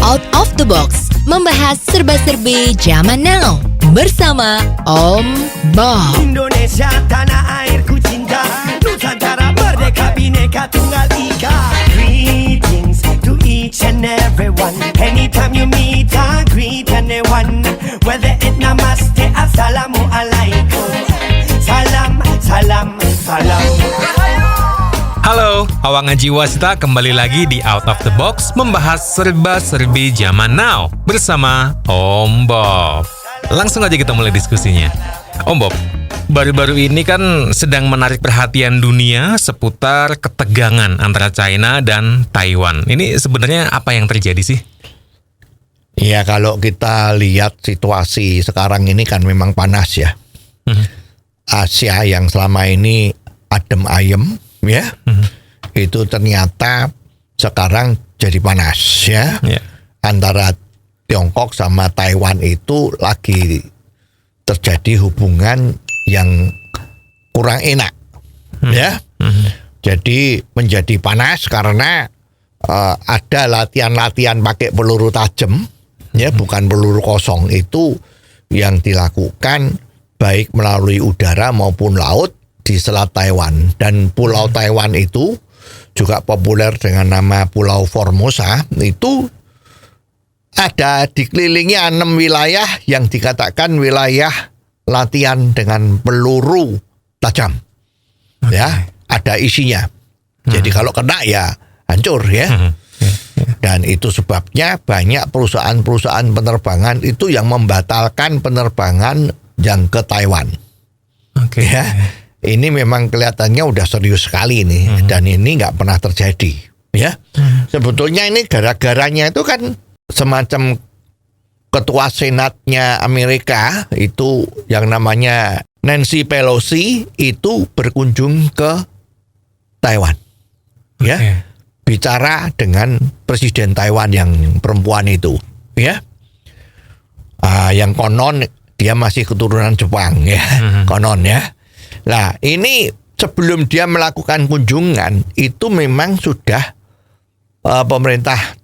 Out of the Box, membahas serba-serbi zaman now bersama Om Bob. Indonesia tanah airku cinta, Nusantara merdeka bhinneka tunggal ika. Greetings to each and everyone. Anytime you meet, I greet anyone. Whether it namaste, assalamualaikum. Salam, salam, salam. Halo, awak ngaji wasita kembali lagi di Out of the Box membahas serba-serbi zaman now bersama Om Bob. Langsung aja kita mulai diskusinya. Om Bob, baru-baru ini kan sedang menarik perhatian dunia seputar ketegangan antara China dan Taiwan. Ini sebenarnya apa yang terjadi sih? Ya, kalau kita lihat situasi sekarang ini kan memang panas ya. Asia yang selama ini adem ayem ya, itu ternyata sekarang jadi panas ya. Antara Tiongkok sama Taiwan itu lagi terjadi hubungan yang kurang enak ya. Jadi menjadi panas karena ada latihan-latihan pakai peluru tajam ya, bukan peluru kosong, itu yang dilakukan baik melalui udara maupun laut di Selat Taiwan. Dan Pulau Taiwan itu juga populer dengan nama Pulau Formosa. Itu ada dikelilingi 6 wilayah yang dikatakan wilayah latihan dengan peluru tajam. Ya, ada isinya. Jadi kalau kena ya hancur ya. Dan itu sebabnya banyak perusahaan-perusahaan penerbangan itu yang membatalkan penerbangan yang ke Taiwan. Ya. Ini memang kelihatannya udah serius sekali nih, dan ini nggak pernah terjadi, ya. Sebetulnya ini gara-garanya itu kan semacam ketua senatnya Amerika itu yang namanya Nancy Pelosi itu berkunjung ke Taiwan, ya, bicara dengan presiden Taiwan yang perempuan itu, ya, yang konon dia masih keturunan Jepang, ya, konon ya. Nah, ini sebelum dia melakukan kunjungan itu memang sudah pemerintah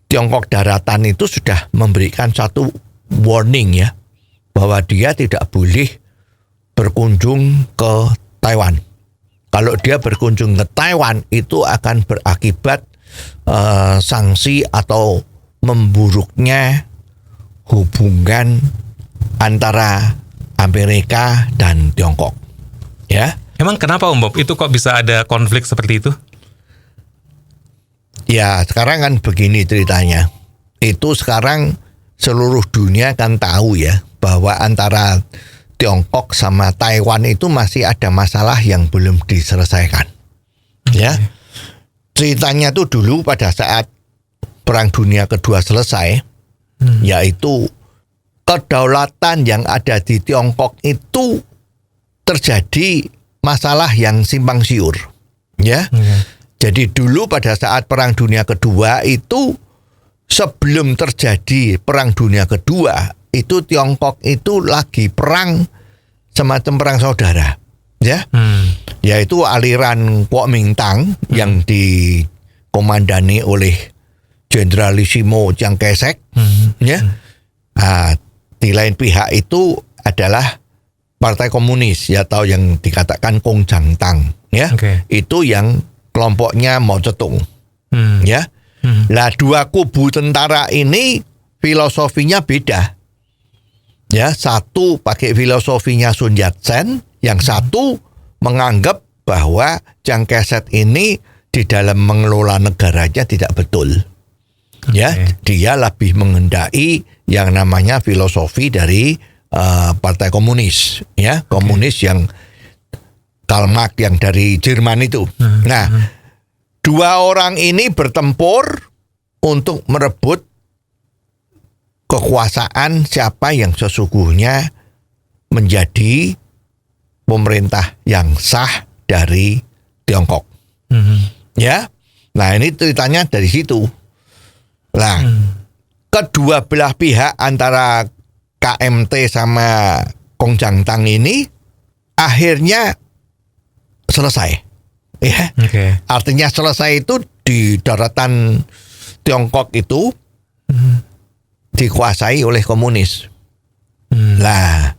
Tiongkok daratan itu sudah memberikan satu warning ya, bahwa dia tidak boleh berkunjung ke Taiwan. Kalau dia berkunjung ke Taiwan itu akan berakibat sanksi atau memburuknya hubungan antara Amerika dan Tiongkok. Ya. Emang kenapa Om Bob? Itu kok bisa ada konflik seperti itu? Ya, sekarang kan begini ceritanya. Itu sekarang seluruh dunia kan tahu ya, bahwa antara Tiongkok sama Taiwan itu masih ada masalah yang belum diselesaikan. Ya. Ceritanya tuh dulu pada saat Perang Dunia Kedua selesai, yaitu kedaulatan yang ada di Tiongkok itu terjadi masalah yang simpang siur, ya. Jadi dulu pada saat Perang Dunia Kedua itu, sebelum terjadi Perang Dunia Kedua itu Tiongkok itu lagi perang semacam perang saudara, ya, yaitu aliran Kuomintang yang dikomandani oleh Generalissimo Chiang Kai-shek, ya. Di lain pihak itu adalah Partai Komunis ya, atau yang dikatakan Kongzhangtang ya. Itu yang kelompoknya Mao Zedong. Ya. Nah, dua kubu tentara ini filosofinya beda. Ya, satu pakai filosofinya Sun Yat-sen, yang satu menganggap bahwa Chiang Kai-shek ini di dalam mengelola negaranya tidak betul. Ya, dia lebih mengendaki yang namanya filosofi dari Partai Komunis, ya, komunis yang Karl Marx yang dari Jerman itu. Nah, dua orang ini bertempur untuk merebut kekuasaan siapa yang sesungguhnya menjadi pemerintah yang sah dari Tiongkok. Ya, nah ini ceritanya dari situ. Nah, kedua belah pihak antara KMT sama Kongzhangtang ini akhirnya selesai. Ya. Artinya selesai itu di daratan Tiongkok itu dikuasai oleh komunis. Lah,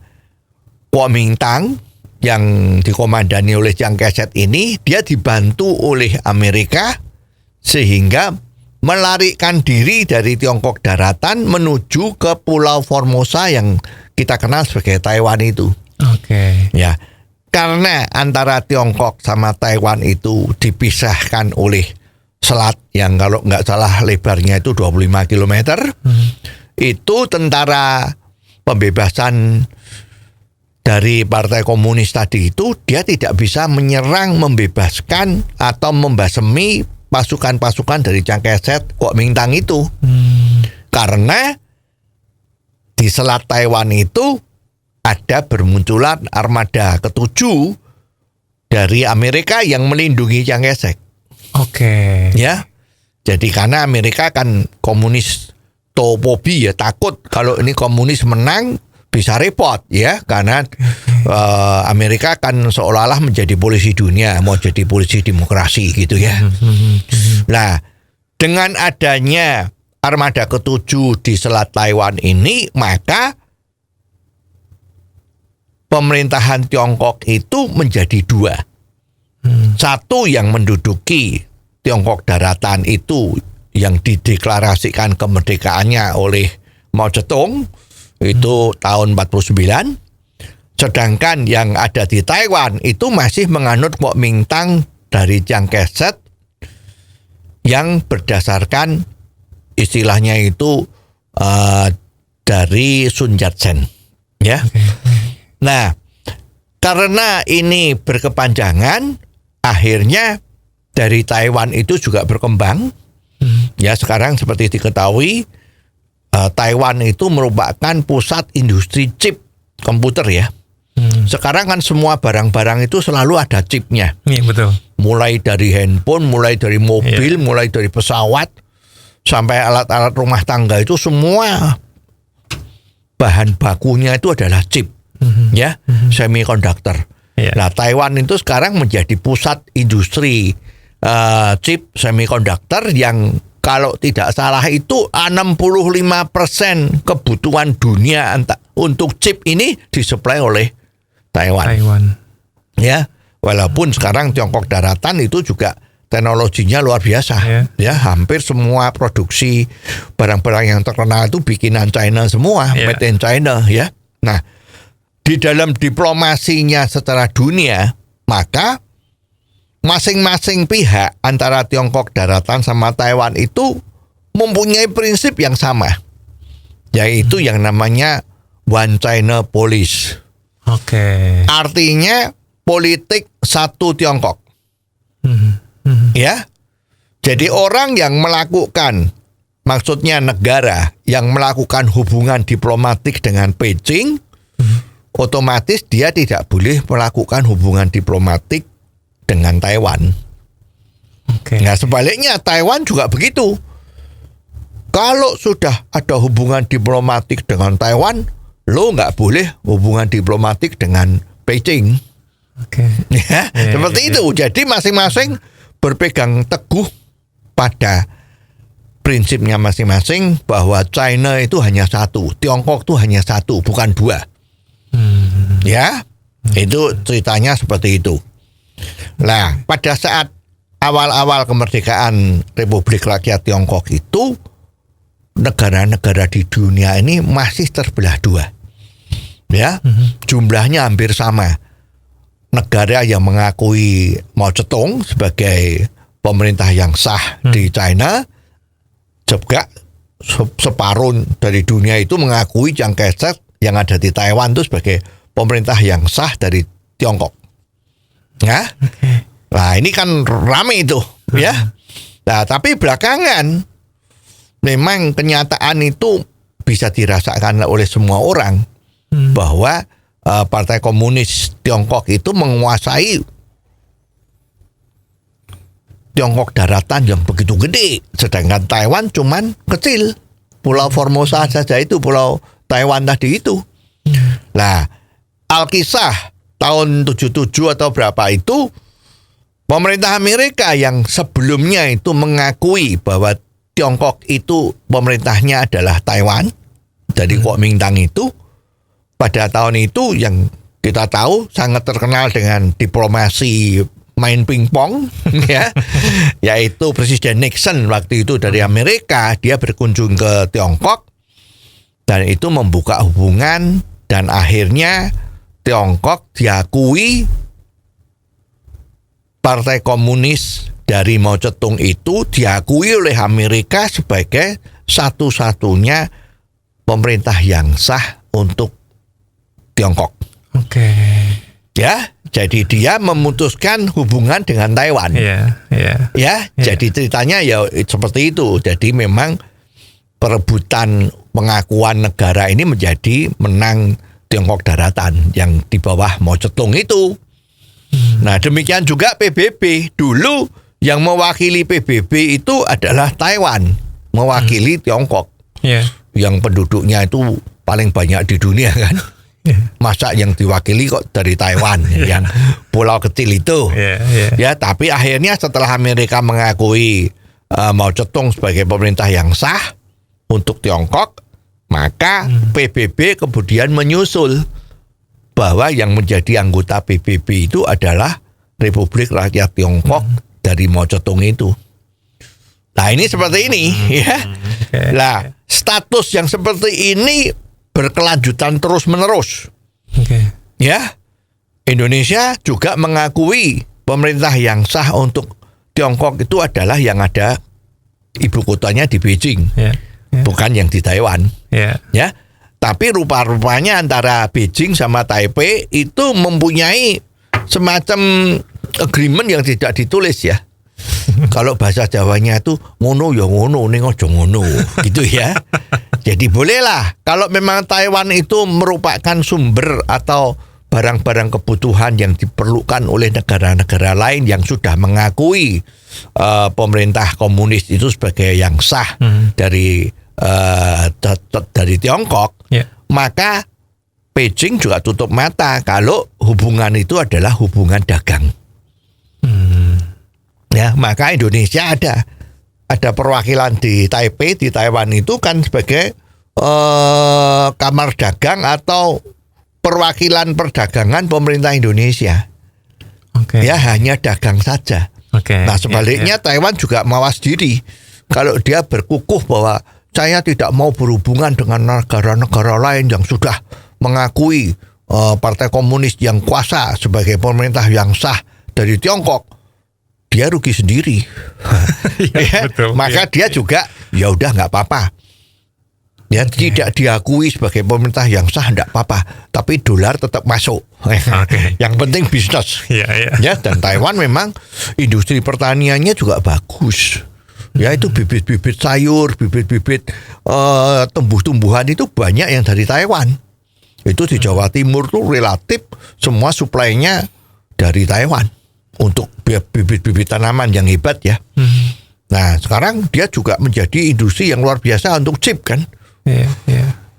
Kuomintang yang dikomandani oleh Chiang Kai-shek ini, dia dibantu oleh Amerika sehingga melarikan diri dari Tiongkok daratan menuju ke Pulau Formosa yang kita kenal sebagai Taiwan itu. Oke. Ya, karena antara Tiongkok sama Taiwan itu dipisahkan oleh selat yang kalau nggak salah lebarnya itu 25 km. Itu tentara pembebasan dari Partai Komunis tadi itu, dia tidak bisa menyerang, membebaskan atau membasmi pasukan-pasukan dari Chiang Kai-shek, Kuomintang itu. Karena di Selat Taiwan itu ada bermunculan armada ke-7 dari Amerika yang melindungi Chiang Kai-shek. Oke. Ya. Jadi karena Amerika kan komunis topobi ya, takut kalau ini komunis menang bisa repot ya, karena Amerika kan seolah-olah menjadi polisi dunia, mau jadi polisi demokrasi gitu ya. Nah, dengan adanya armada ke-7 di Selat Taiwan ini, maka pemerintahan Tiongkok itu menjadi dua. Satu yang menduduki Tiongkok daratan itu yang dideklarasikan kemerdekaannya oleh Mao Zedong itu tahun 49. Sedangkan yang ada di Taiwan itu masih menganut Kuomintang dari Chiang Kai-shek yang berdasarkan istilahnya itu dari Sun Yat-sen ya. Nah, karena ini berkepanjangan, akhirnya dari Taiwan itu juga berkembang. Ya, sekarang seperti diketahui Taiwan itu merupakan pusat industri chip komputer ya. Sekarang kan semua barang-barang itu selalu ada chipnya. Iya, betul. Mulai dari handphone, mulai dari mobil, mulai dari pesawat, sampai alat-alat rumah tangga itu semua bahan bakunya itu adalah chip. Ya, semikonduktor. Nah, Taiwan itu sekarang menjadi pusat industri chip semikonduktor yang kalau tidak salah itu 65% kebutuhan dunia untuk chip ini disuplai oleh Taiwan. Ya, walaupun sekarang Tiongkok daratan itu juga teknologinya luar biasa. Ya, hampir semua produksi barang-barang yang terkenal itu bikinan China semua, made in China ya. Nah, di dalam diplomasinya secara dunia, maka masing-masing pihak antara Tiongkok daratan sama Taiwan itu mempunyai prinsip yang sama, yaitu yang namanya One China Policy. Oke. Artinya politik satu Tiongkok. Ya. Jadi orang yang melakukan, maksudnya negara yang melakukan hubungan diplomatik dengan Beijing, otomatis dia tidak boleh melakukan hubungan diplomatik dengan Taiwan. Nah, sebaliknya Taiwan juga begitu. Kalau sudah ada hubungan diplomatik dengan Taiwan, lo nggak boleh hubungan diplomatik dengan Beijing. Ya, seperti itu. Jadi masing-masing berpegang teguh pada prinsipnya masing-masing bahwa China itu hanya satu, Tiongkok itu hanya satu, bukan dua. Ya, itu ceritanya seperti itu. Nah, pada saat awal-awal kemerdekaan Republik Rakyat Tiongkok itu, negara-negara di dunia ini masih terbelah dua. Ya, jumlahnya hampir sama. Negara yang mengakui Mao Zedong sebagai pemerintah yang sah di China, juga separuh dari dunia itu mengakui Chiang Kai-shek yang ada di Taiwan itu sebagai pemerintah yang sah dari Tiongkok. Ya, nah ini kan rame itu, ya. Nah, tapi belakangan memang kenyataan itu bisa dirasakan oleh semua orang bahwa Partai Komunis Tiongkok itu menguasai Tiongkok daratan yang begitu gede, sedangkan Taiwan cuman kecil. Pulau Formosa saja itu, Pulau Taiwan tadi itu. Nah, Alkisah tahun 77 atau berapa itu, pemerintah Amerika yang sebelumnya itu mengakui bahwa Tiongkok itu pemerintahnya adalah Taiwan dari Kuomintang itu. Pada tahun itu yang kita tahu sangat terkenal dengan diplomasi main pingpong ya, yaitu Presiden Nixon waktu itu dari Amerika, dia berkunjung ke Tiongkok dan itu membuka hubungan dan akhirnya Tiongkok diakui Partai Komunis dari Mao Zedong itu diakui oleh Amerika sebagai satu-satunya pemerintah yang sah untuk Tiongkok. Oke. Ya, jadi dia memutuskan hubungan dengan Taiwan. Ya, jadi ceritanya ya seperti itu. Jadi memang perebutan pengakuan negara ini menjadi menang Tiongkok daratan yang di bawah Mao Zedong itu. Nah, demikian juga PBB. Dulu yang mewakili PBB itu adalah Taiwan, mewakili Tiongkok. Yang penduduknya itu paling banyak di dunia kan. Masa yang diwakili kok dari Taiwan, yang pulau kecil itu. Ya, tapi akhirnya setelah Amerika mengakui Mao Zedong sebagai pemerintah yang sah untuk Tiongkok, maka PBB kemudian menyusul bahwa yang menjadi anggota PBB itu adalah Republik Rakyat Tiongkok dari Mao Zedong itu. Nah, ini seperti ini ya. Nah, status yang seperti ini berkelanjutan terus-menerus. Ya. Indonesia juga mengakui pemerintah yang sah untuk Tiongkok itu adalah yang ada ibu kotanya di Beijing. Bukan yang di Taiwan. Ya. Tapi rupa-rupanya antara Beijing sama Taipei itu mempunyai semacam agreement yang tidak ditulis ya. Kalau bahasa Jawanya itu ngono ya ngono, ning aja ngono gitu ya. Jadi bolehlah kalau memang Taiwan itu merupakan sumber atau barang-barang kebutuhan yang diperlukan oleh negara-negara lain yang sudah mengakui pemerintah komunis itu sebagai yang sah dari Tiongkok, maka Beijing juga tutup mata kalau hubungan itu adalah hubungan dagang. Ya, maka Indonesia ada perwakilan di Taipei, di Taiwan itu kan sebagai kamar dagang atau perwakilan perdagangan pemerintah Indonesia. Ya, hanya dagang saja. Nah, sebaliknya Taiwan juga mawas diri kalau dia berkukuh bahwa saya tidak mau berhubungan dengan negara-negara lain yang sudah mengakui Partai Komunis yang kuasa sebagai pemerintah yang sah dari Tiongkok. Dia rugi sendiri. Maka dia juga ya udah nggak apa-apa. Ya, tidak diakui sebagai pemerintah yang sah enggak apa-apa, tapi dolar tetap masuk. Yang penting bisnis. Ya, dan Taiwan memang industri pertaniannya juga bagus. Ya, itu bibit-bibit sayur, bibit-bibit tumbuh-tumbuhan itu banyak yang dari Taiwan. Itu di Jawa Timur tuh relatif semua suplainya dari Taiwan untuk bibit-bibit tanaman yang hebat ya. Nah, sekarang dia juga menjadi industri yang luar biasa untuk chip kan.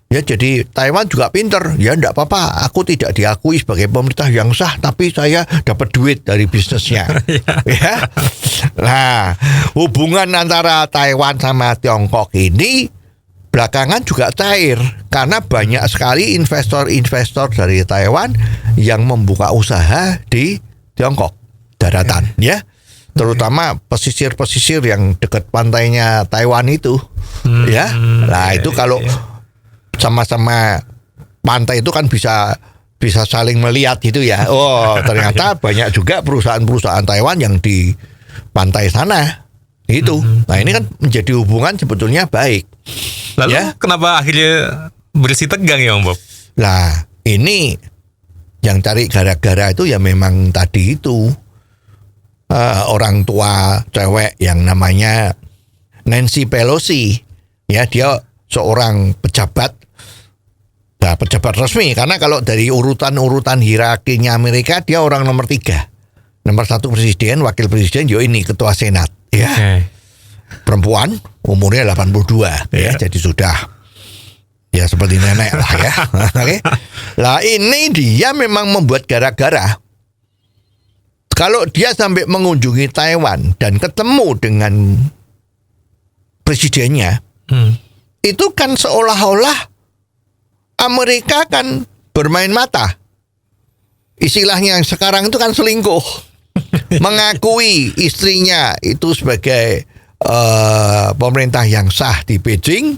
Ya, jadi Taiwan juga pinter. Ya, enggak apa-apa, aku tidak diakui sebagai pemerintah yang sah, tapi saya dapat duit dari bisnisnya. Ya. Nah, hubungan antara Taiwan sama Tiongkok ini belakangan juga cair karena banyak sekali investor-investor dari Taiwan yang membuka usaha di Tiongkok daratan, ya. Terutama pesisir-pesisir yang dekat pantainya Taiwan itu. Ya. Nah, itu kalau sama-sama pantai itu kan bisa saling melihat gitu ya. Oh, ternyata banyak juga perusahaan-perusahaan Taiwan yang di pantai sana. Itu. Nah, ini kan menjadi hubungan sebetulnya baik. Lalu kenapa akhirnya bersih tegang ya, Om Bob? Lah, ini yang cari gara-gara itu ya memang tadi itu orang tua cewek yang namanya Nancy Pelosi. Ya, dia seorang pejabat resmi, karena kalau dari urutan hierarkinya Amerika dia orang nomor 3. Nomor 1 presiden, wakil presiden, ini ketua senat ya. Perempuan, umurnya 82 ya, jadi sudah ya seperti nenek lah ya. Lah, ini dia memang membuat gara-gara. Kalau dia sampai mengunjungi Taiwan dan ketemu dengan presidennya, itu kan seolah-olah Amerika kan bermain mata. Istilahnya yang sekarang itu kan selingkuh. Mengakui istrinya itu sebagai pemerintah yang sah di Beijing.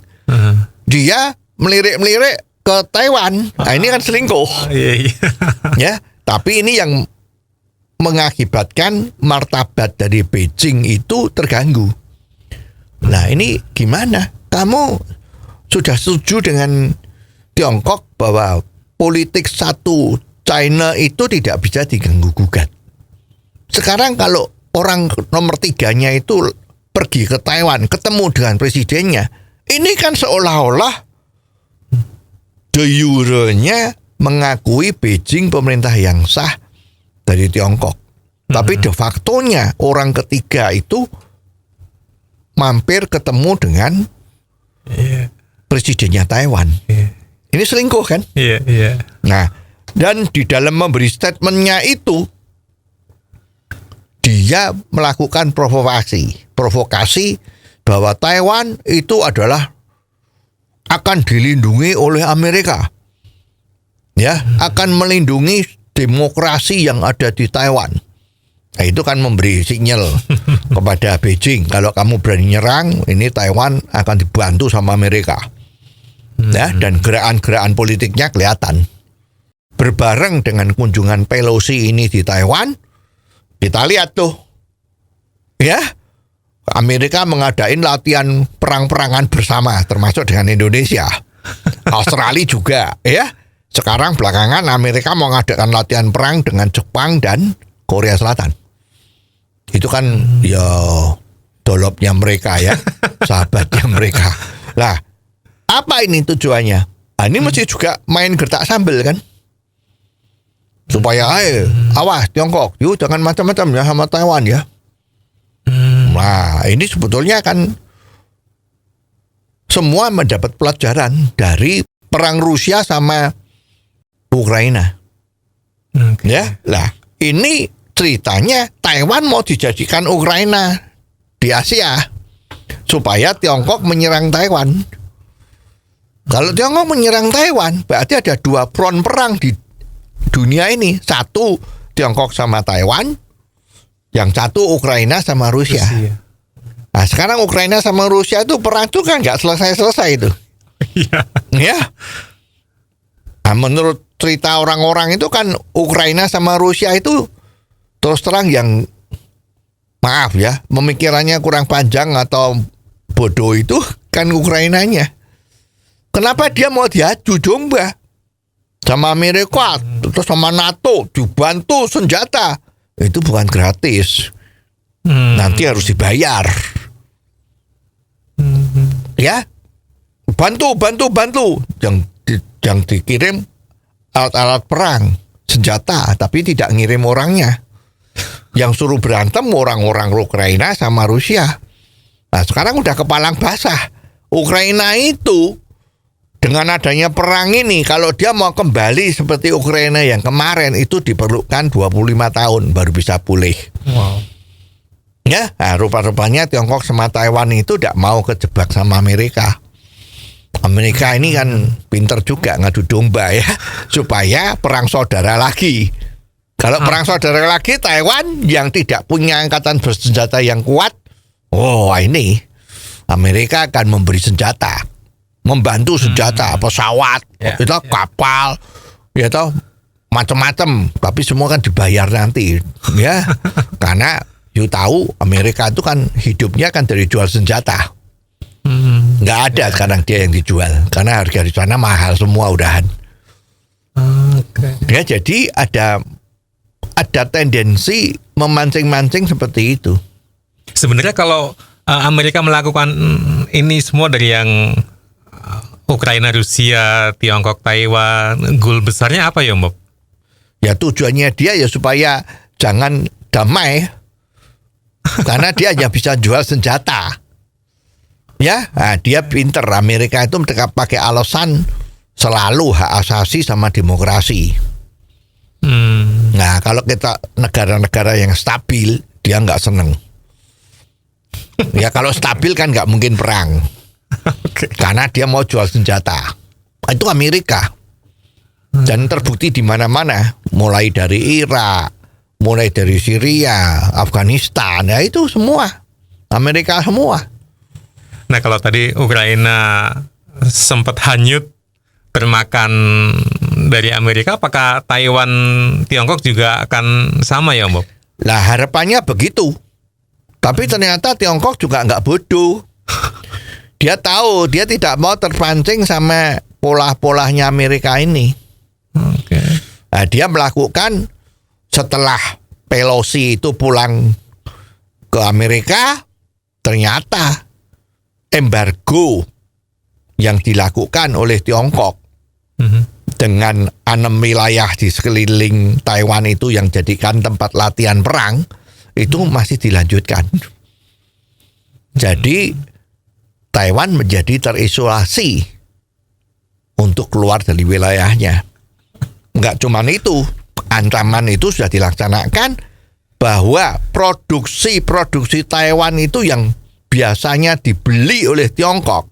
Dia melirik-melirik ke Taiwan. Nah, ini kan selingkuh. Ya, tapi ini yang mengakibatkan martabat dari Beijing itu terganggu. Nah, ini gimana? Kamu sudah setuju dengan Tiongkok bahwa politik satu China itu tidak bisa diganggu-gugat. Sekarang kalau orang nomor 3-nya itu pergi ke Taiwan, ketemu dengan presidennya, ini kan seolah-olah de jure-nya mengakui Beijing pemerintah yang sah dari Tiongkok. Tapi de facto-nya orang ketiga itu mampir ketemu dengan presidennya Taiwan. Ini selingkuh kan? Nah, dan di dalam memberi statementnya itu dia melakukan provokasi bahwa Taiwan itu adalah akan dilindungi oleh Amerika. Ya, akan melindungi demokrasi yang ada di Taiwan. Nah, itu kan memberi sinyal kepada Beijing, kalau kamu berani nyerang, ini Taiwan akan dibantu sama Amerika. Ya, dan gerakan-gerakan politiknya kelihatan. Berbareng dengan kunjungan Pelosi ini di Taiwan, kita lihat tuh, ya, Amerika mengadain latihan perang-perangan bersama, termasuk dengan Indonesia. Australia juga, ya. Sekarang belakangan Amerika mau mengadakan latihan perang dengan Jepang dan Korea Selatan. Itu kan ya dolopnya mereka ya, sahabatnya mereka. Lah, apa ini tujuannya? Nah, ini mesti juga main gertak sambel kan? Supaya awas Tiongkok, yuk jangan macam-macam ya sama Taiwan ya. Nah, ini sebetulnya kan semua mendapat pelajaran dari perang Rusia sama Ukraina. Ya, lah ini ceritanya Taiwan mau dijadikan Ukraina di Asia supaya Tiongkok menyerang Taiwan. Kalau Tiongkok menyerang Taiwan, berarti ada dua front perang di dunia ini. Satu Tiongkok sama Taiwan, yang satu Ukraina sama Rusia. Nah, sekarang Ukraina sama Rusia itu perang itu kan nggak selesai-selesai itu. Ya. Nah, menurut cerita orang-orang itu kan Ukraina sama Rusia itu terus terang yang maaf ya, pemikirannya kurang panjang atau bodoh itu kan Ukrainanya. Kenapa dia mau diadu domba sama Amerika terus sama NATO dibantu senjata? Itu bukan gratis. Nanti harus dibayar. Ya. Bantu. Yang dikirim alat-alat perang, senjata, tapi tidak ngirim orangnya. Yang suruh berantem orang-orang Ukraina sama Rusia. Nah, sekarang udah kepalang basah. Ukraina itu dengan adanya perang ini, kalau dia mau kembali seperti Ukraina yang kemarin, itu diperlukan 25 tahun baru bisa pulih. Wow. Ya, nah, rupa-rupanya Tiongkok sama Taiwan itu tidak mau kejebak sama Amerika. Amerika ini kan pinter juga ngadu domba ya, supaya perang saudara lagi. Kalau perang saudara lagi, Taiwan yang tidak punya angkatan bersenjata yang kuat, ini Amerika akan memberi senjata, membantu senjata, pesawat, kapal, ya toh macam-macam. Tapi semua kan dibayar nanti, ya, karena you tahu Amerika itu kan hidupnya kan dari jual senjata. Nggak ada sekarang dia yang dijual, karena harga di sana mahal semua udahan. Ya, jadi ada tendensi memancing-mancing seperti itu. Sebenarnya kalau Amerika melakukan ini semua dari yang Ukraina, Rusia, Tiongkok, Taiwan, goal besarnya apa ya, Bob? Ya tujuannya dia ya supaya jangan damai, karena dia hanya bisa jual senjata. Ya, nah, dia pinter. Amerika itu mereka pakai alasan selalu hak asasi sama demokrasi. Nah, kalau kita negara-negara yang stabil, dia nggak seneng. Ya kalau stabil kan nggak mungkin perang. Karena dia mau jual senjata. Itu Amerika. Dan terbukti di mana-mana, mulai dari Irak, mulai dari Syria, Afghanistan, ya itu semua Amerika semua. Nah, kalau tadi Ukraina sempat hanyut termakan dari Amerika, apakah Taiwan, Tiongkok juga akan sama ya, Bob? Lah harapannya begitu. Tapi ternyata Tiongkok juga nggak bodoh. Dia tahu, dia tidak mau terpancing sama pola-polanya Amerika ini. Oke. Nah, dia melakukan setelah Pelosi itu pulang ke Amerika, ternyata embargo yang dilakukan oleh Tiongkok dengan 6 wilayah di sekeliling Taiwan itu yang jadikan tempat latihan perang itu masih dilanjutkan. Jadi Taiwan menjadi terisolasi untuk keluar dari wilayahnya. Enggak cuma itu, ancaman itu sudah dilaksanakan bahwa produksi Taiwan itu yang biasanya dibeli oleh Tiongkok,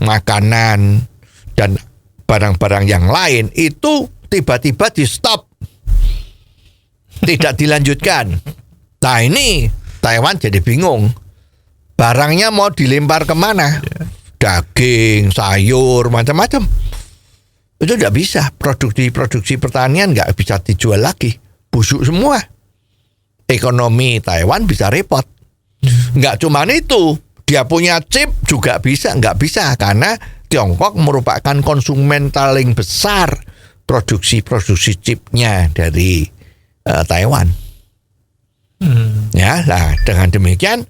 makanan dan barang-barang yang lain itu tiba-tiba di stop, tidak dilanjutkan. Nah ini Taiwan jadi bingung, barangnya mau dilempar kemana? Daging, sayur, macam-macam. Itu tidak bisa, produksi pertanian nggak bisa dijual lagi, busuk semua. Ekonomi Taiwan bisa repot. Nggak cuma itu, dia punya chip juga nggak bisa karena Tiongkok merupakan konsumen paling besar produksi chipnya dari Taiwan. Ya, nah dengan demikian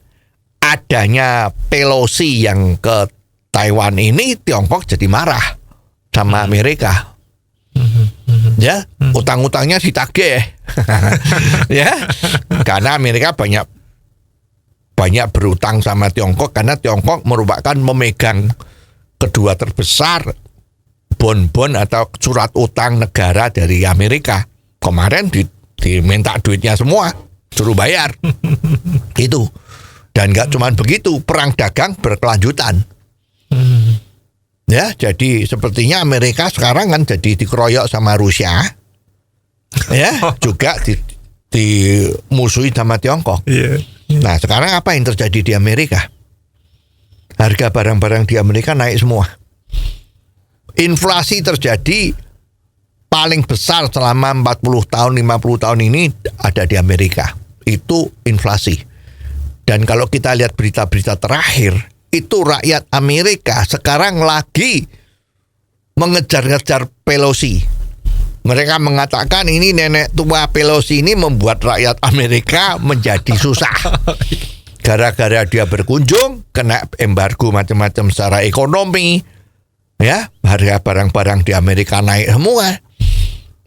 adanya Pelosi yang ke Taiwan ini, Tiongkok jadi marah sama Amerika. Ya, utang-utangnya ditagih. Ya, karena Amerika banyak berutang sama Tiongkok karena Tiongkok merupakan memegang kedua terbesar bon-bon atau surat utang negara dari Amerika. Kemarin diminta duitnya semua, suruh bayar. Itu. Dan nggak cuma begitu, perang dagang berkelanjutan. Ya, jadi sepertinya Amerika sekarang kan jadi dikeroyok sama Rusia. Ya, juga dimusuhi sama Tiongkok. Nah, sekarang apa yang terjadi di Amerika? Harga barang-barang di Amerika naik semua. Inflasi terjadi paling besar selama 40 tahun, 50 tahun ini ada di Amerika. Itu inflasi. Dan kalau kita lihat berita-berita terakhir, itu rakyat Amerika sekarang lagi mengejar-ngejar Pelosi. Mereka mengatakan ini nenek tua Pelosi ini membuat rakyat Amerika menjadi susah. Gara-gara dia berkunjung, kena embargo macam-macam secara ekonomi. Ya, harga barang-barang di Amerika naik semua.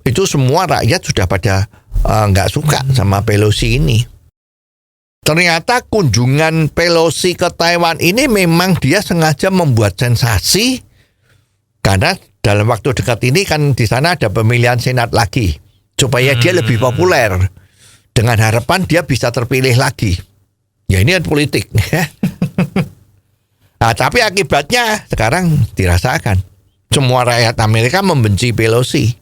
Itu semua rakyat sudah pada nggak suka sama Pelosi ini. Ternyata kunjungan Pelosi ke Taiwan ini memang dia sengaja membuat sensasi karena dalam waktu dekat ini kan di sana ada pemilihan senat lagi supaya dia lebih populer dengan harapan dia bisa terpilih lagi. Ya ini kan politik. Nah, tapi akibatnya sekarang dirasakan. Semua rakyat Amerika membenci Pelosi.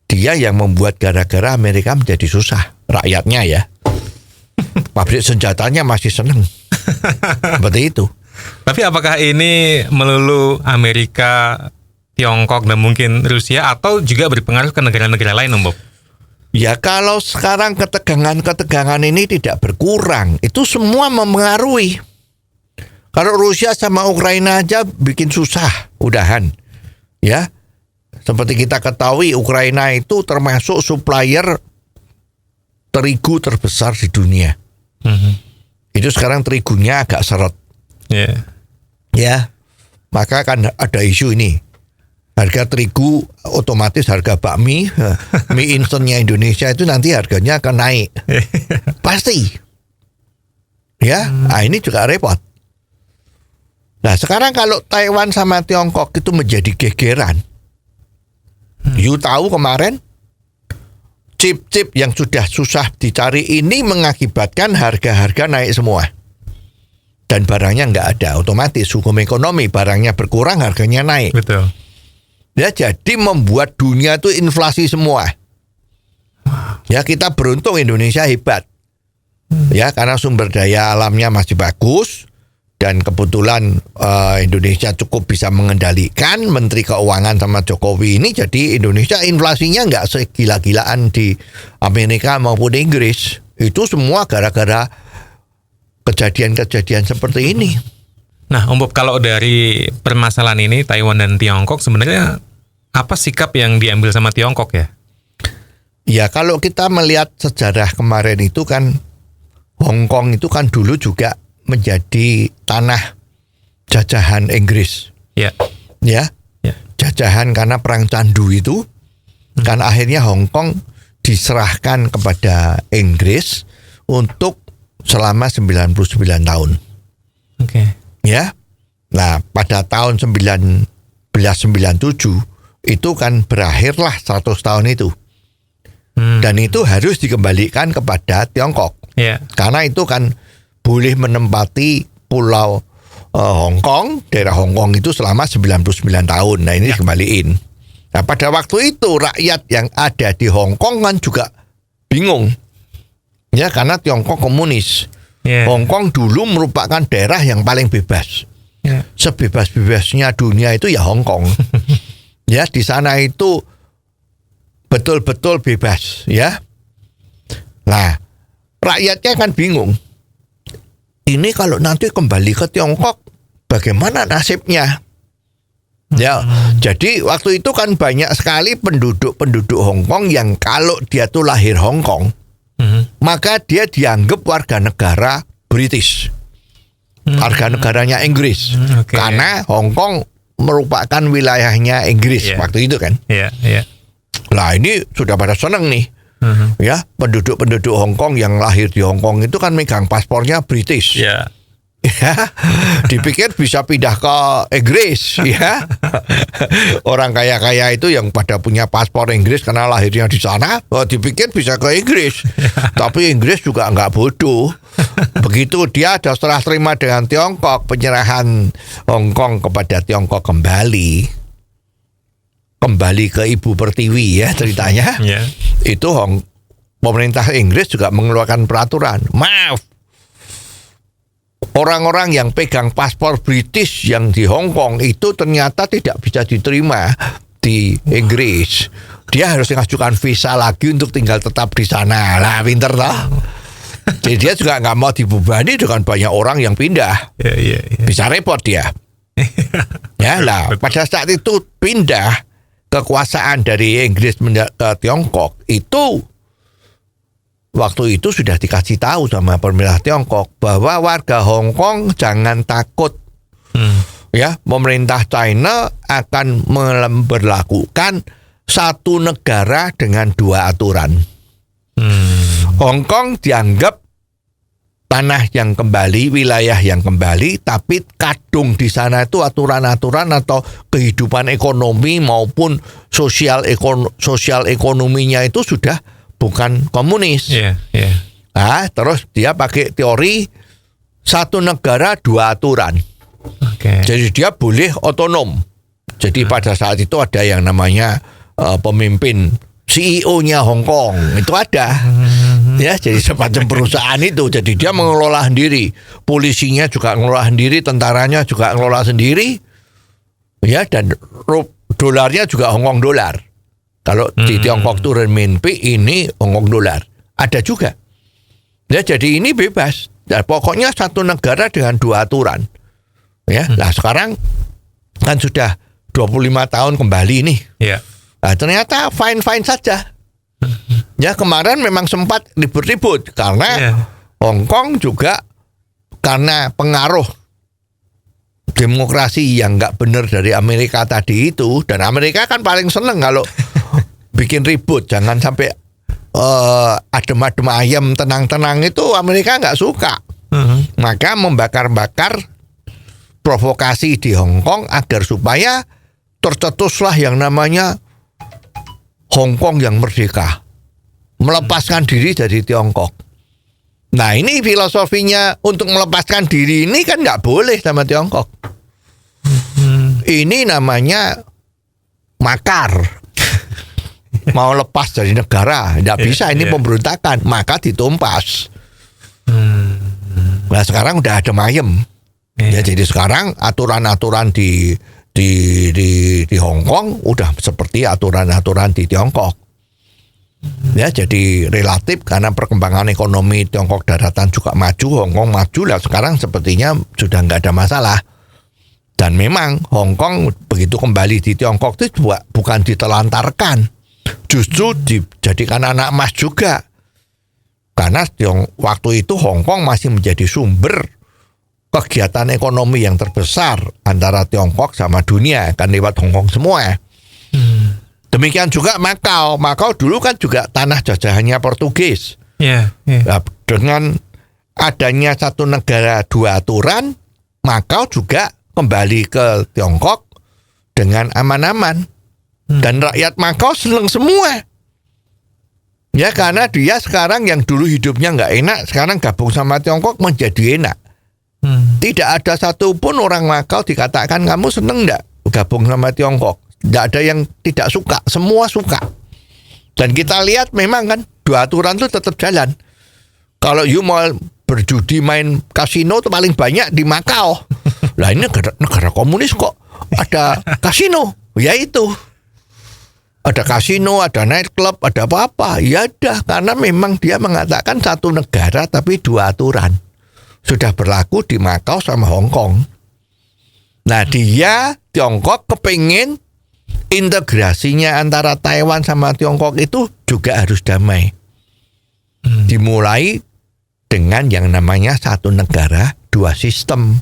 Dia yang membuat gara-gara Amerika menjadi susah. Rakyatnya ya. Pabrik senjatanya masih seneng. Seperti itu. Tapi apakah ini melulu Amerika, Tiongkok, dan mungkin Rusia atau juga berpengaruh ke negara-negara lain, Om Bob? Ya kalau sekarang ketegangan ini tidak berkurang, itu semua mempengaruhi. Kalau Rusia sama Ukraina aja bikin susah, udahan. Ya, seperti kita ketahui Ukraina itu termasuk supplier terigu terbesar di dunia. Itu sekarang terigunya agak seret. Ya, maka kan ada isu ini. Harga terigu otomatis harga bakmi, mie instannya Indonesia itu nanti harganya akan naik. Pasti. Ya, nah ini juga repot. Nah, sekarang kalau Taiwan sama Tiongkok itu menjadi gegeran. You tahu kemarin chip-chip yang sudah susah dicari ini mengakibatkan harga-harga naik semua. dan barangnya nggak ada, otomatis hukum ekonomi, barangnya berkurang, harganya naik. Betul. Ya, jadi membuat dunia itu inflasi semua. Ya, kita beruntung Indonesia hebat. Ya, karena sumber daya alamnya masih bagus dan kebetulan Indonesia cukup bisa mengendalikan. Menteri Keuangan sama Jokowi ini, jadi Indonesia inflasinya nggak segila-gilaan di Amerika maupun Inggris. Itu semua gara-gara kejadian-kejadian seperti ini. Nah, Om Bob, kalau dari permasalahan ini Taiwan dan Tiongkok, sebenarnya apa sikap yang diambil sama Tiongkok ya? Ya, kalau kita melihat sejarah kemarin itu kan, Hong Kong itu kan dulu juga menjadi tanah jajahan Inggris. Ya. Ya, Ya. jajahan karena perang Candu itu, kan akhirnya Hong Kong diserahkan kepada Inggris untuk selama 99 tahun. Oke. Ya. Nah, pada tahun 1997 itu kan berakhirlah 100 tahun itu. Dan itu harus dikembalikan kepada Tiongkok. Ya. Karena itu kan boleh menempati pulau Hong Kong, daerah Hong Kong itu selama 99 tahun. Nah, ini dikembaliin. Nah, pada waktu itu rakyat yang ada di Hong Kong kan juga bingung. Ya, karena Tiongkok komunis. Ya. Hong Kong dulu merupakan daerah yang paling bebas. Ya. Sebebas-bebasnya dunia itu ya Hong Kong. Ya, di sana itu betul-betul bebas, ya. Nah, rakyatnya kan bingung. Ini kalau nanti kembali ke Tiongkok, bagaimana nasibnya? Ya, jadi waktu itu kan banyak sekali penduduk-penduduk Hong Kong yang kalau dia tuh lahir Hong Kong, maka dia dianggap warga negara British. Warga negaranya Inggris. Oke. Karena Hong Kong merupakan wilayahnya Inggris waktu itu kan. Iya, iya. Lah, ini sudah pada seneng nih. Ya, penduduk-penduduk Hong Kong yang lahir di Hong Kong itu kan megang paspornya British. Iya. Ya, dipikir bisa pindah ke Inggris, ya. Orang kaya-kaya itu yang pada punya paspor Inggris karena lahirnya di sana, dipikir bisa ke Inggris. Tapi Inggris juga nggak bodoh. Begitu dia ada serah terima dengan Tiongkok, penyerahan Hong Kong kepada Tiongkok kembali ke Ibu Pertiwi, ya ceritanya. Iya. Itu pemerintah Inggris juga mengeluarkan peraturan. Maaf, orang-orang yang pegang paspor British yang di Hong Kong itu ternyata tidak bisa diterima di Inggris. Dia harus mengajukan visa lagi untuk tinggal tetap di sana. Lah, pinter toh. Jadi dia juga nggak mau dibebani dengan banyak orang yang pindah. Iya, iya, iya. Bisa repot dia. Ya lah, pada saat itu pindah kekuasaan dari Inggris ke Tiongkok itu, waktu itu sudah dikasih tahu sama pemerintah Tiongkok bahwa warga Hong Kong jangan takut. Ya, pemerintah China akan memberlakukan satu negara dengan dua aturan. Hong Kong dianggap tanah yang kembali, wilayah yang kembali, tapi kadung di sana itu aturan-aturan atau kehidupan ekonomi maupun sosial ekonominya itu sudah bukan komunis. Iya, iya. Nah, terus dia pakai teori satu negara dua aturan. Oke. Jadi dia boleh otonom. Jadi pada saat itu ada yang namanya pemimpin CEO-nya Hong Kong, itu ada. Ya, jadi semacam perusahaan itu. Jadi dia mengelola sendiri. Polisinya juga mengelola sendiri, tentaranya juga mengelola sendiri. Ya, dan dolarnya juga Hong Kong dolar. Kalau di Tiongkok itu renminbi, ini Hong Kong dolar. Ada juga. Ya, jadi ini bebas. Dan pokoknya satu negara dengan dua aturan. Ya, nah sekarang kan sudah 25 tahun kembali nih. Iya. Nah, ternyata fine-fine saja. Ya, kemarin memang sempat ribut-ribut karena Hong Kong juga karena pengaruh demokrasi yang nggak benar dari Amerika tadi itu, dan Amerika kan paling seneng kalau bikin ribut, jangan sampai adem-adem ayam tenang-tenang, itu Amerika nggak suka. Maka membakar-bakar provokasi di Hong Kong agar supaya tercetuslah yang namanya Hong Kong yang merdeka, melepaskan diri dari Tiongkok. Nah ini filosofinya untuk melepaskan diri ini kan nggak boleh sama Tiongkok. Ini namanya makar. Mau lepas dari negara, nggak bisa, ini pemberontakan, maka ditumpas. Nah sekarang udah ada mayem. Ya, jadi sekarang aturan-aturan di Hong Kong udah seperti aturan-aturan di Tiongkok. Ya, jadi relatif karena perkembangan ekonomi Tiongkok daratan juga maju, Hong Kong maju lah. Sekarang sepertinya sudah nggak ada masalah. Dan memang Hong Kong begitu kembali di Tiongkok itu bukan ditelantarkan, justru dijadikan anak emas juga. Karena waktu itu Hong Kong masih menjadi sumber kegiatan ekonomi yang terbesar antara Tiongkok sama dunia, kan lewat Hong Kong semua. Demikian juga Makau. Makau dulu kan juga tanah jajahannya Portugis. Nah, dengan adanya satu negara dua aturan, Makau juga kembali ke Tiongkok dengan aman-aman. Dan rakyat Makau senang semua. Ya karena dia sekarang yang dulu hidupnya nggak enak, sekarang gabung sama Tiongkok menjadi enak. Tidak ada satupun orang Makau dikatakan kamu seneng nggak gabung sama Tiongkok. Tidak ada yang tidak suka, semua suka. Dan kita lihat memang kan dua aturan itu tetap jalan. Kalau you mau berjudi main kasino itu paling banyak di Makau. Lah ini negara komunis kok ada kasino, ya itu. Ada kasino, ada nightclub, ada apa-apa. Ya dah, karena memang dia mengatakan satu negara tapi dua aturan. Sudah berlaku di Makau sama Hong Kong. Nah dia, Tiongkok kepengen integrasinya antara Taiwan sama Tiongkok itu juga harus damai. Dimulai dengan yang namanya satu negara, dua sistem.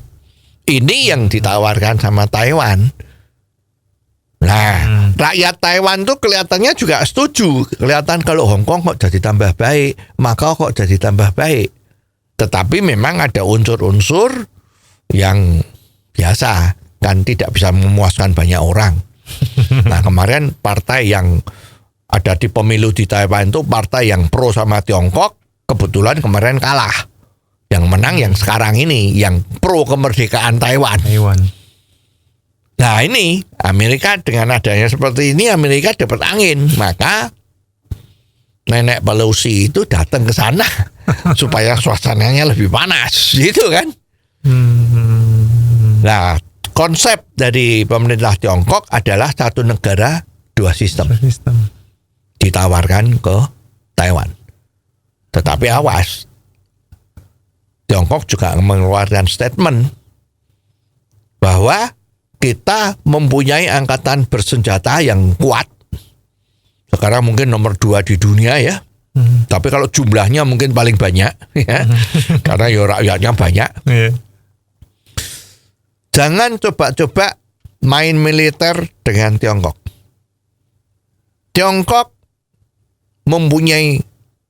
Ini yang ditawarkan sama Taiwan. Nah, rakyat Taiwan tuh kelihatannya juga setuju. Kelihatan kalau Hong Kong kok jadi tambah baik, Makau kok jadi tambah baik. Tetapi memang ada unsur-unsur yang biasa, kan tidak bisa memuaskan banyak orang. Nah kemarin partai yang ada di pemilu di Taiwan itu partai yang pro sama Tiongkok, kebetulan kemarin kalah. Yang menang yang sekarang ini, yang pro kemerdekaan Taiwan. Nah ini Amerika dengan adanya seperti ini, Amerika dapat angin, maka Nenek Pelosi itu datang ke sana supaya suasananya lebih panas, gitu kan? Nah konsep dari pemerintah Tiongkok adalah satu negara dua sistem. Ditawarkan ke Taiwan. Tetapi awas, Tiongkok juga mengeluarkan statement bahwa kita mempunyai angkatan bersenjata yang kuat. Sekarang mungkin nomor 2 di dunia ya. Tapi kalau jumlahnya mungkin paling banyak ya. Karena ya rakyatnya banyak. Jangan coba-coba main militer dengan Tiongkok. Tiongkok mempunyai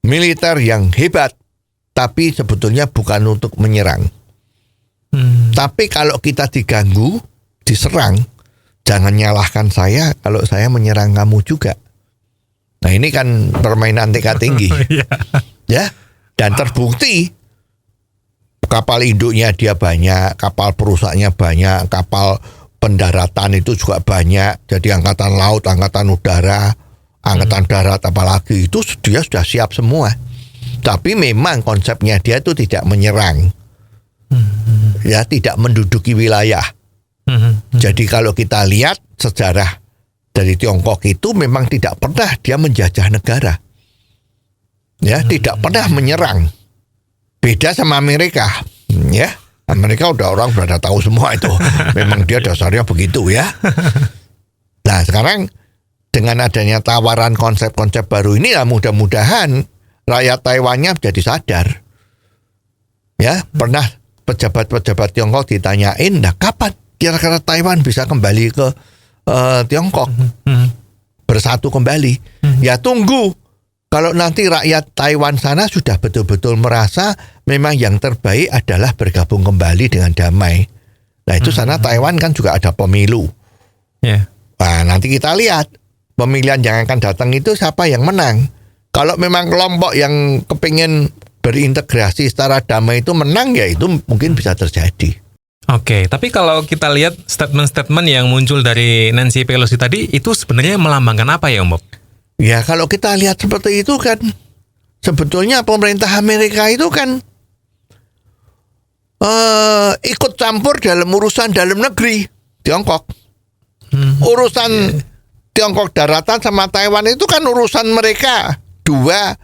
militer yang hebat, tapi sebetulnya bukan untuk menyerang. Tapi kalau kita diganggu, diserang, jangan nyalahkan saya kalau saya menyerang kamu juga. Nah ini kan permainan tingkat tinggi. Ya, dan terbukti kapal induknya dia banyak, kapal perusaknya banyak, kapal pendaratan itu juga banyak. Jadi angkatan laut, angkatan udara, angkatan darat apalagi itu dia sudah siap semua. Tapi memang konsepnya dia itu tidak menyerang. Ya, tidak menduduki wilayah. Jadi kalau kita lihat sejarah dari Tiongkok itu memang tidak pernah dia menjajah negara. Ya, tidak pernah menyerang. Beda sama Amerika, ya. Amerika orang sudah tahu semua itu. Memang dia dasarnya begitu ya. Nah sekarang dengan adanya tawaran konsep-konsep baru ini, ya mudah-mudahan rakyat Taiwannya jadi sadar. Ya, pernah pejabat-pejabat Tiongkok ditanyain, nah kapan kira-kira Taiwan bisa kembali ke Tiongkok, bersatu kembali? Ya tunggu. Kalau nanti rakyat Taiwan sana sudah betul-betul merasa memang yang terbaik adalah bergabung kembali dengan damai. Nah itu sana Taiwan kan juga ada pemilu. Nah nanti kita lihat pemilihan yang akan datang itu siapa yang menang. Kalau memang kelompok yang kepingin berintegrasi secara damai itu menang, ya itu mungkin bisa terjadi. Oke, tapi kalau kita lihat statement-statement yang muncul dari Nancy Pelosi tadi, itu sebenarnya melambangkan apa ya, Om Bob? Ya kalau kita lihat seperti itu kan, sebetulnya pemerintah Amerika itu kan ikut campur dalam urusan dalam negeri Tiongkok. Urusan Tiongkok daratan sama Taiwan itu kan urusan mereka, dua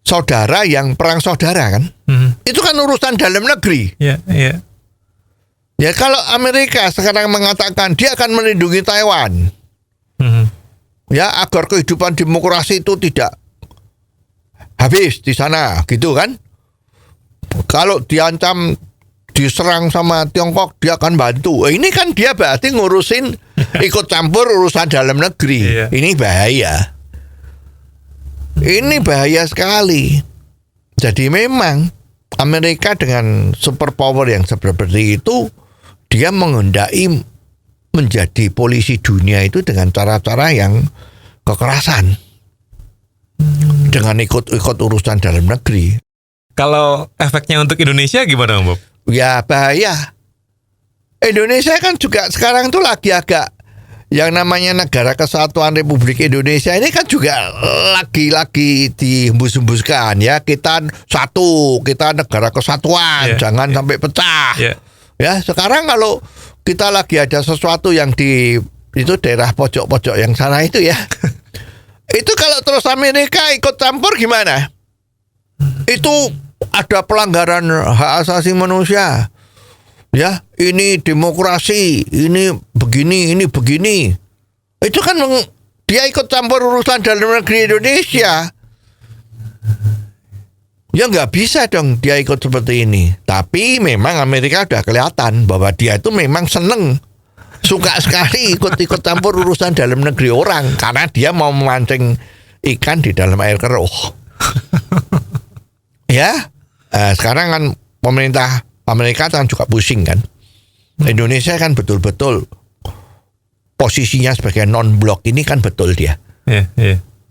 saudara yang perang saudara kan. Itu kan urusan dalam negeri. Ya kalau Amerika sekarang mengatakan dia akan melindungi Taiwan, ya agar kehidupan demokrasi itu tidak habis di sana, gitu kan? Kalau diancam diserang sama Tiongkok, dia akan bantu. Ini kan dia berarti ngurusin ikut campur urusan dalam negeri. Ini bahaya. Ini bahaya sekali. Jadi memang Amerika dengan superpower yang seperti itu, dia menghendaki menjadi polisi dunia itu dengan cara-cara yang kekerasan. Dengan ikut-ikut urusan dalam negeri. Kalau efeknya untuk Indonesia gimana, Om Bob? Ya bahaya. Indonesia kan juga sekarang tuh lagi agak, yang namanya Negara Kesatuan Republik Indonesia ini kan juga lagi dihembus-hembuskan ya. Kita satu, kita negara kesatuan, jangan sampai pecah. Ya sekarang kalau kita lagi ada sesuatu yang di itu daerah pojok-pojok yang sana itu ya, itu kalau terus Amerika ikut campur gimana? Itu ada pelanggaran hak asasi manusia. Ya, ini demokrasi, ini begini, ini begini. Itu kan dia ikut campur urusan dalam negeri Indonesia. Ya nggak bisa dong dia ikut seperti ini. Tapi memang Amerika udah kelihatan bahwa dia itu memang seneng, suka sekali ikut-ikut campur urusan dalam negeri orang, karena dia mau memancing ikan di dalam air keruh. Ya, sekarang kan pemerintah Amerika kan juga pusing kan. Indonesia kan betul-betul posisinya sebagai non-blok ini kan betul dia.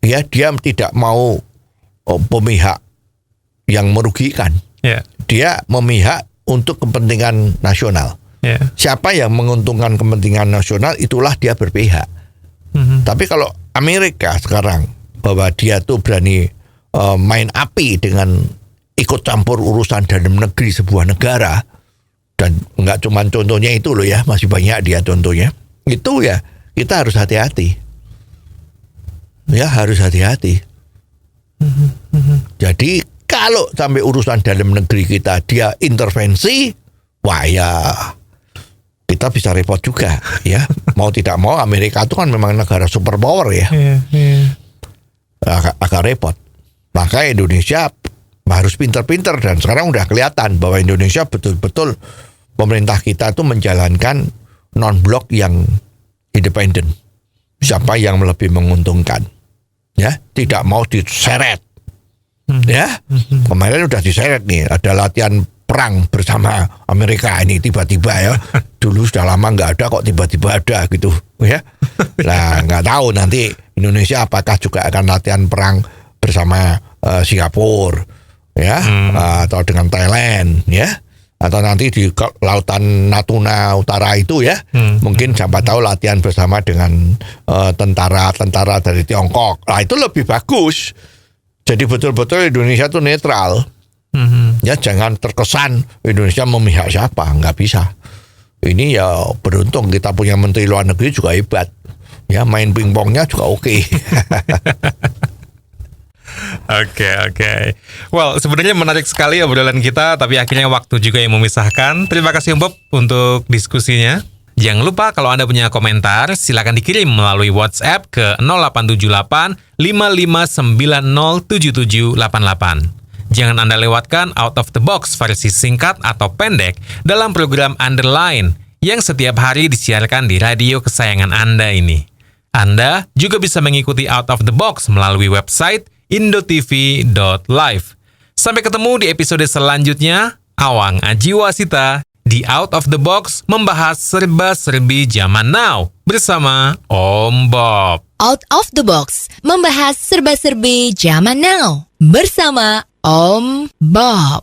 Ya, dia tidak mau memihak yang merugikan. Dia memihak untuk kepentingan nasional. Siapa yang menguntungkan kepentingan nasional, itulah dia berpihak. Tapi kalau Amerika sekarang bahwa dia tuh berani main api dengan ikut campur urusan dalam negeri sebuah negara, dan nggak cuma contohnya itu loh ya, masih banyak dia contohnya. Itu ya kita harus hati-hati. Ya harus hati-hati. Jadi kalau sampai urusan dalam negeri kita dia intervensi, wah ya kita bisa repot juga ya. Mau tidak mau Amerika itu kan memang negara superpower ya. Agak repot. Maka Indonesia harus pinter-pinter, dan sekarang udah kelihatan bahwa Indonesia betul-betul pemerintah kita itu menjalankan non-blok yang independen. Siapa yang lebih menguntungkan, ya tidak mau diseret. Ya kemarin udah diseret nih, ada latihan perang bersama Amerika ini tiba-tiba ya. Dulu sudah lama nggak ada, kok tiba-tiba ada gitu ya. Nah nggak tahu nanti Indonesia apakah juga akan latihan perang bersama Singapura ya, atau dengan Thailand ya, atau nanti di lautan Natuna Utara itu ya, mungkin siapa tahu latihan bersama dengan tentara-tentara dari Tiongkok. Nah itu lebih bagus. Jadi betul-betul Indonesia itu netral. Ya jangan terkesan Indonesia memihak siapa, nggak bisa. Ini ya beruntung kita punya Menteri Luar Negeri juga hebat. Ya main pingpongnya juga oke. Oke. Well, sebenarnya menarik sekali obrolan kita, tapi akhirnya waktu juga yang memisahkan. Terima kasih Om Bob untuk diskusinya. Jangan lupa kalau Anda punya komentar, silakan dikirim melalui WhatsApp ke 0878 5590 7788. Jangan Anda lewatkan Out of the Box versi singkat atau pendek dalam program Underline yang setiap hari disiarkan di radio kesayangan Anda ini. Anda juga bisa mengikuti Out of the Box melalui website indotv.live. Sampai ketemu di episode selanjutnya. Awang Ajiwasita di Out of the Box membahas serba-serbi zaman now bersama Om Bob. Out of the Box membahas serba-serbi zaman now bersama Om Bob.